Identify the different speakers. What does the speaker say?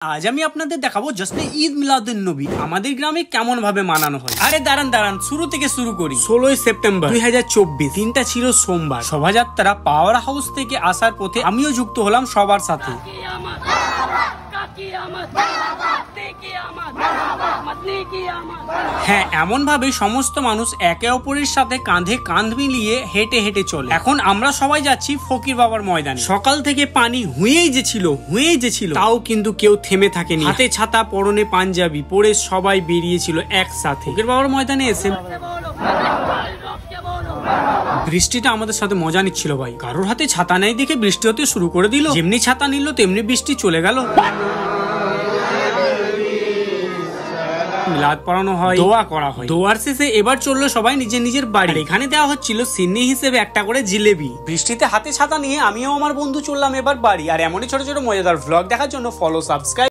Speaker 1: আজ আমি আপনাদের দেখাবো জশ্নে ঈদ মিলাদুন্নবী আমাদের গ্রামে কেমন ভাবে মানানো হয়। আরে দাঁড়ান শুরু থেকে শুরু করি। 16 সেপ্টেম্বর 2024 দিনটা ছিল সোমবার। শোভাযাত্রা পাওয়ার হাউস থেকে আসার পথে আমিও যুক্ত হলাম সবার সাথে। হ্যাঁ, এমন ভাবে সমস্ত মানুষ একে অপরের সাথে কাঁধে কাঁধ মিলিয়ে হেঁটে হেঁটে চলে। এখন আমরা সবাই যাচ্ছি ফকির বাবার ময়দানে। সকাল থেকে পানি হুঁয়েই যে ছিল তাও কিন্তু কেউ থেমে থাকেনি। হাতে ছাতা, পরনে পাঞ্জাবি পরে সবাই বেরিয়েছিল একসাথে ফকির বাবার ময়দানে এসে। বৃষ্টিটা আমাদের সাথে মজা নিচ্ছিল ভাই। কারোর হাতে ছাতা নাই দেখে বৃষ্টি হতে শুরু করে দিল। যেমনি ছাতা নিল তেমনি বৃষ্টি চলে গেল। মিলাদ পড়ানো হয়, দোয়া করা হয়। দোয়ার শেষে এবার চললো সবাই নিজের নিজের বাড়ি। এখানে দেওয়া হচ্ছিল সিন্নি হিসেবে একটা করে জিলেবি। বৃষ্টিতে হাতে ছাতা নিয়ে আমিও আমার বন্ধু চললাম এবার বাড়ি। আর এমনই ছোট ছোট মজাদার ভ্লগ দেখার জন্য ফলো, সাবস্ক্রাইব।